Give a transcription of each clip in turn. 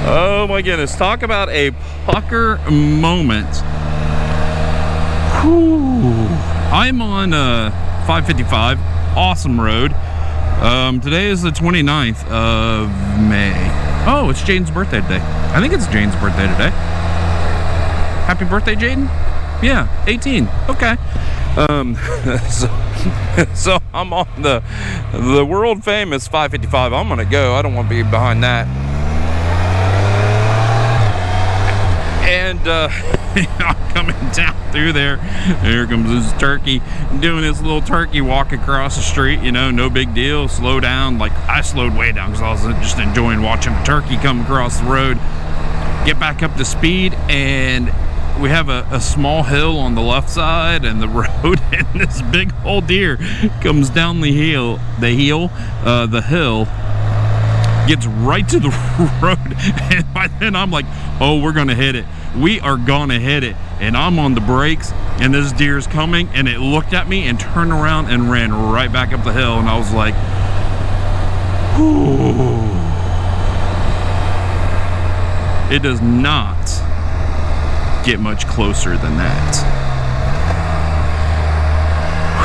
Oh my goodness, talk about a pucker moment. Whew. I'm on 555, awesome road. Today is the 29th of May. Oh, it's Jaden's birthday today. I think it's Jaden's birthday today. Happy birthday, Jaden. Yeah, 18. Okay. So I'm on the world famous 555. I'm gonna go. I don't want to be behind that. And I'm coming down through there. Here comes this turkey doing this little turkey walk across the street. You know, no big deal. Slow down. Like, I slowed way down because I was just enjoying watching a turkey come across the road. Get back up to speed, and we have a small hill on the left side and the road, and this big old deer comes down the hill, gets right to the road, and by then I'm like, oh, we're gonna hit it. We are gonna hit it. And I'm on the brakes, and this deer's coming, and it looked at me and turned around and ran right back up the hill, and I was like, ooh. It does not get much closer than that.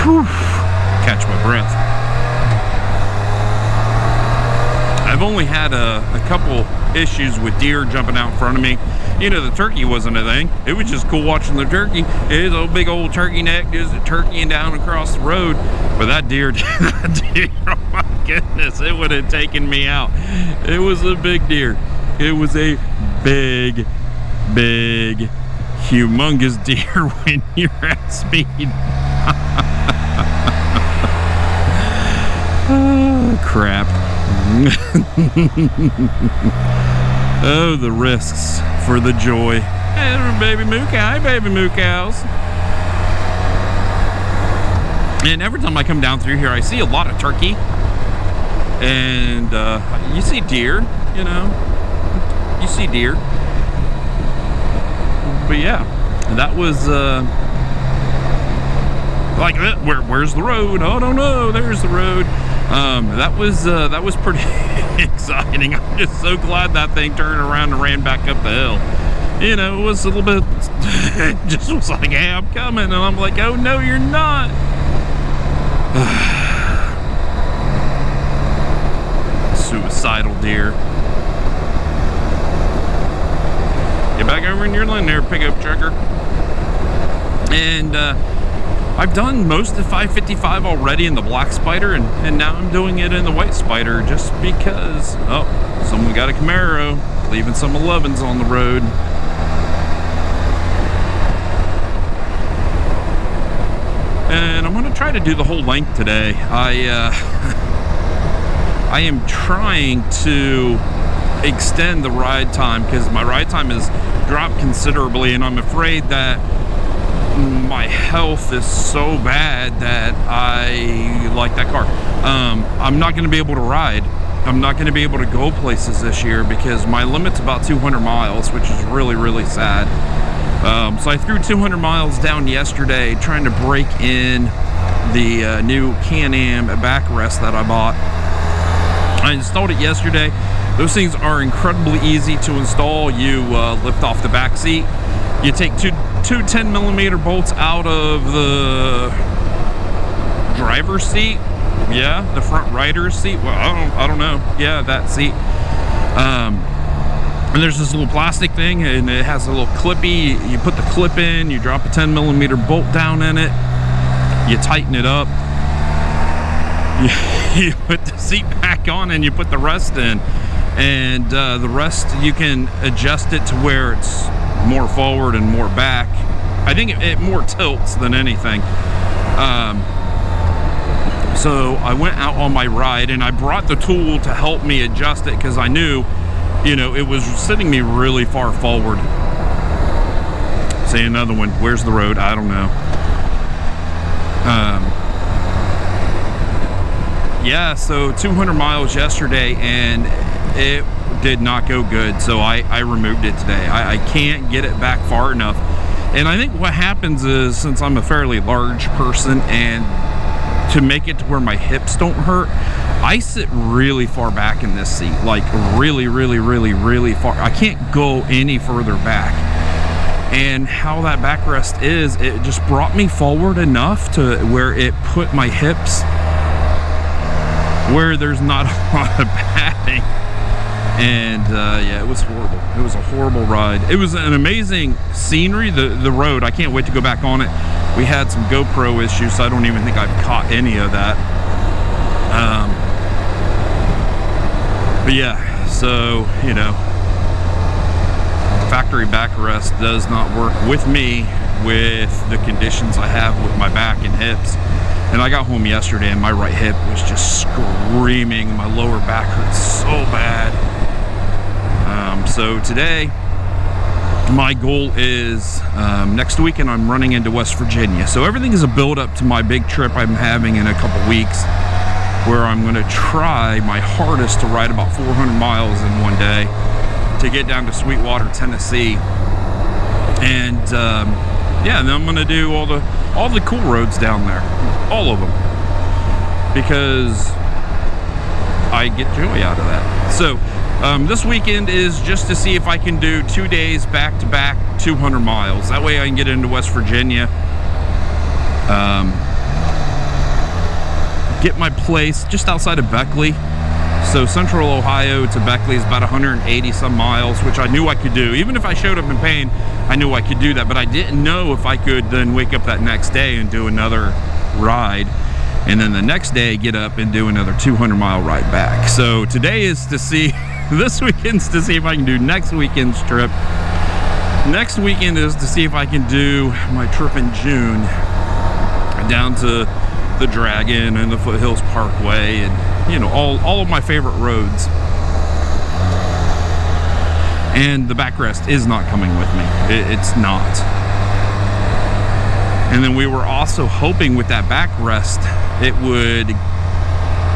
Whew. Catch my breath. I've only had a couple issues with deer jumping out in front of me. You know, the turkey wasn't a thing. It was just cool watching the turkey. His old big old turkey neck just turkeying down across the road. But that deer, oh my goodness, it would have taken me out. It was a big deer. It was a big, humongous deer when you're at speed. Oh, crap. Oh, the risks for the joy. Hey, baby moo cow. Hey, baby moo cows. And every time I come down through here, I see a lot of turkey. And you see deer, you know. You see deer. But yeah, that was like, where's the road? Oh, no, there's the road. That was pretty exciting. I'm just so glad that thing turned around and ran back up the hill. You know, it was a little bit, it just was like, hey, I'm coming. And I'm like, oh, no, you're not. Suicidal deer. Get back over in your lane there, pickup trucker. And I've done most of 555 already in the black spider, and now I'm doing it in the white spider just because, oh, someone got a Camaro, leaving some 11s on the road. And I'm gonna try to do the whole length today. I am trying to extend the ride time because my ride time has dropped considerably, and I'm afraid that my health is so bad that I like that car. I'm not going to be able to ride. I'm not going to be able to go places this year because my limit's about 200 miles, which is really, really sad. So I threw 200 miles down yesterday trying to break in the new Can-Am backrest that I bought. I installed it yesterday. Those things are incredibly easy to install. You lift off the back seat. You take two 10mm bolts out of the driver's seat. Yeah, the front rider's seat. Well, I don't know. Yeah, that seat. And there's this little plastic thing, and it has a little clippy. You put the clip in. You drop a 10mm bolt down in it. You tighten it up. You put the seat back on, and you put the rest in. And the rest, you can adjust it to where it's more forward and more back. I think it more tilts than anything. So I went out on my ride, and I brought the tool to help me adjust it because I knew, you know, it was sitting me really far forward. Say another one. Where's the road? I don't know. Yeah, so 200 miles yesterday, and it did not go good, so I removed it today. I can't get it back far enough. And I think what happens is, since I'm a fairly large person, and to make it to where my hips don't hurt, I sit really far back in this seat, like really far. I can't go any further back. And how that backrest is, it just brought me forward enough to where it put my hips where there's not a lot of padding. And yeah, it was horrible. It was a horrible ride. It was an amazing scenery, the road. I can't wait to go back on it. We had some GoPro issues, so I don't even think I've caught any of that. But yeah, so, you know, factory backrest does not work with me with the conditions I have with my back and hips. And I got home yesterday and my right hip was just screaming. My lower back hurts so bad. So today, my goal is next weekend I'm running into West Virginia. So everything is a build up to my big trip I'm having in a couple weeks, where I'm going to try my hardest to ride about 400 miles in one day to get down to Sweetwater, Tennessee. And yeah, then I'm going to do all the cool roads down there, all of them, because I get joy out of that. So this weekend is just to see if I can do 2 days back to back 200 miles. That way I can get into West Virginia, get my place just outside of Beckley. So central Ohio to Beckley is about 180 some miles, which I knew I could do. Even if I showed up in pain, I knew I could do that, but I didn't know if I could then wake up that next day and do another ride, and then the next day get up and do another 200-mile ride back. So today is to see, this weekend's to see if I can do next weekend's trip. Next weekend is to see if I can do my trip in June down to the Dragon and the Foothills Parkway, and you know, all of my favorite roads. And the backrest is not coming with me. It's not. And then we were also hoping with that backrest it would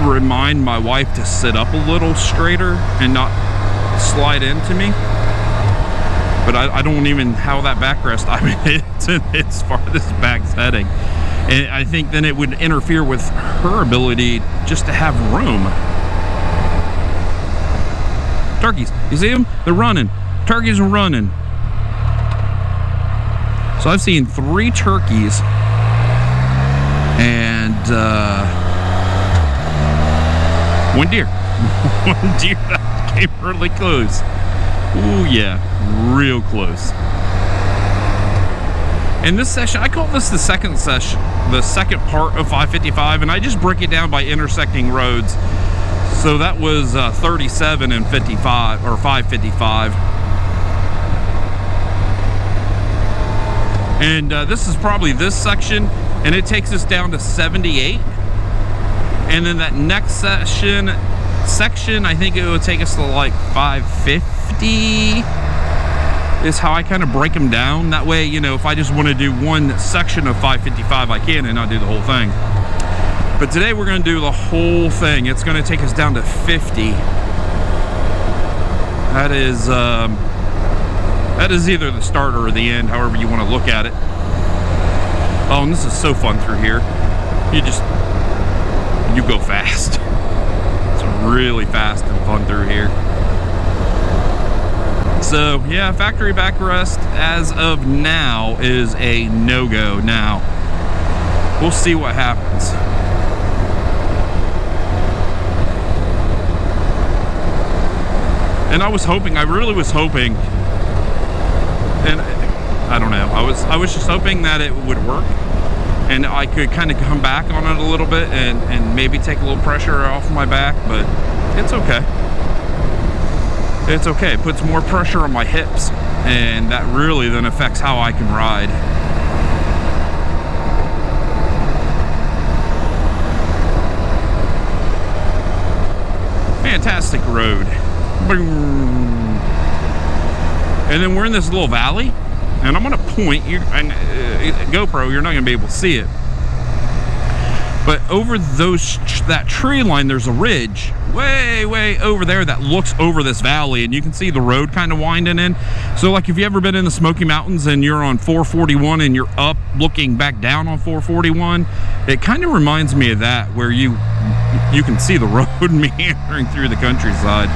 remind my wife to sit up a little straighter and not slide into me. But I don't even have that backrest. I mean, it's farthest back's heading. And I think then it would interfere with her ability just to have room. Turkeys, you see them? They're running. Turkeys are running. So I've seen 3 turkeys and 1 deer. 1 deer that came really close. Ooh, yeah, real close. In this session, I call this the second session, the second part of 555, and I just break it down by intersecting roads. So that was 37 and 55, or 555. And this is probably this section, and it takes us down to 78. And then that next section, I think it would take us to like 550. Is how I kind of break them down. That way, you know, if I just want to do one section of 555, I can and not do the whole thing. But today we're going to do the whole thing. It's going to take us down to 50. That is either the start or the end, however you want to look at it. Oh, and this is so fun through here. You go fast. It's really fast and fun through here. So yeah, factory backrest as of now is a no-go. Now we'll see what happens. And I really was hoping, and I don't know, I was just hoping that it would work and I could kind of come back on it a little bit and maybe take a little pressure off my back, but it's okay. It's okay. It puts more pressure on my hips, and that really then affects how I can ride. Fantastic road. And then we're in this little valley, and I'm going to point you, and GoPro, you're not going to be able to see it, but over that tree line, there's a ridge way over there that looks over this valley, and you can see the road kind of winding in. So like if you ever been in the Smoky Mountains and you're on 441 and you're up looking back down on 441, it kind of reminds me of that, where you you can see the road meandering through the countryside.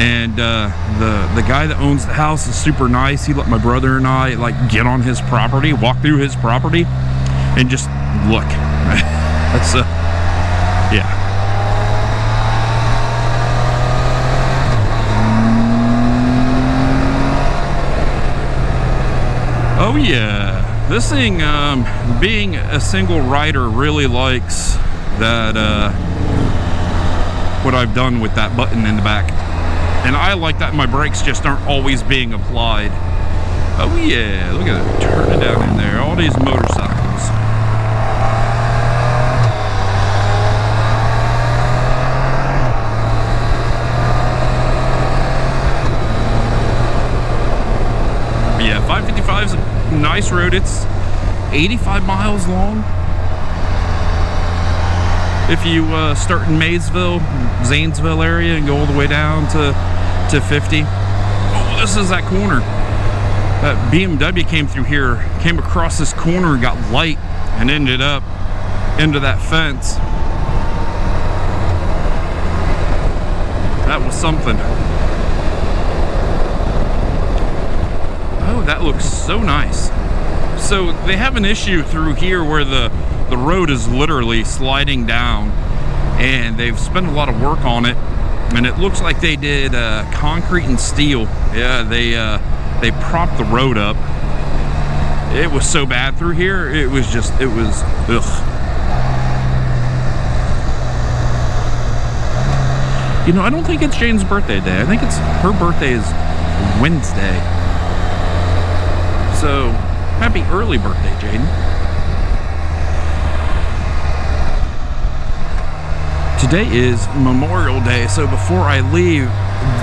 And the guy that owns the house is super nice. He let my brother and I like get on his property, walk through his property, and just look. That's yeah. Oh yeah, this thing, being a single rider, really likes that, what I've done with that button in the back. And I like that my brakes just aren't always being applied. Oh yeah, look at it, turn it down in there, all these motorcycles. But yeah, 555 is a nice road. It's 85 miles long. If you start in Maysville, Zanesville area, and go all the way down to 50. Oh, this is that corner. That BMW came through here, came across this corner and got light and ended up into that fence. That was something. Oh, that looks so nice. So they have an issue through here where the road is literally sliding down, and they've spent a lot of work on it, and it looks like they did concrete and steel. Yeah, they propped the road up. It was so bad through here, it was ugh. You know, I don't think it's Jane's birthday day. I think it's her birthday is Wednesday. So happy early birthday, Jaden. Today is Memorial Day, so before I leave,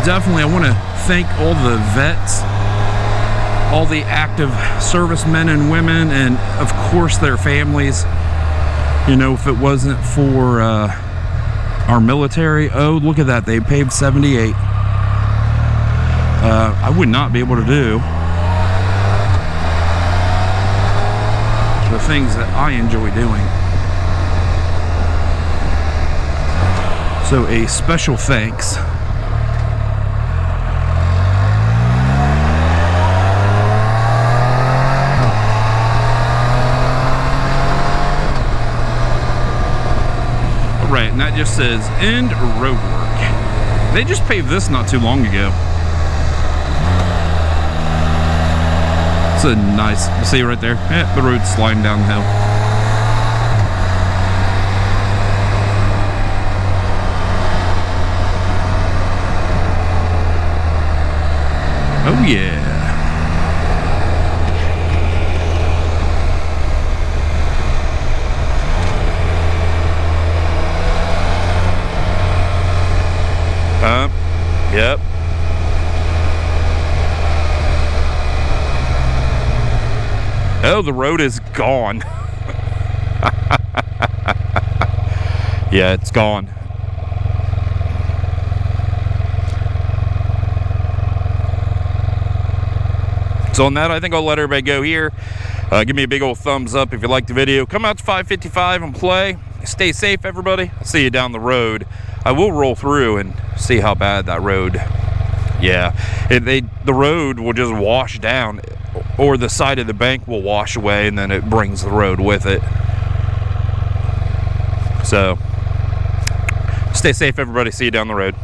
definitely I want to thank all the vets, all the active servicemen and women, and of course their families. You know, if it wasn't for our military, oh, look at that, they paved 78. I would not be able to do the things that I enjoy doing. So a special thanks. All right, and that just says end road work. They just paved this not too long ago. It's a nice, see right there? Yeah, the road's sliding down the hill. Oh yeah. Yep. Oh, the road is gone. Yeah, it's gone. So on that, I think I'll let everybody go here. Give me a big old thumbs up if you liked the video. Come out to 555 and play. Stay safe, everybody. I'll see you down the road. I will roll through and see how bad that road. Yeah, the road will just wash down, or the side of the bank will wash away, and then it brings the road with it. So stay safe, everybody. See you down the road.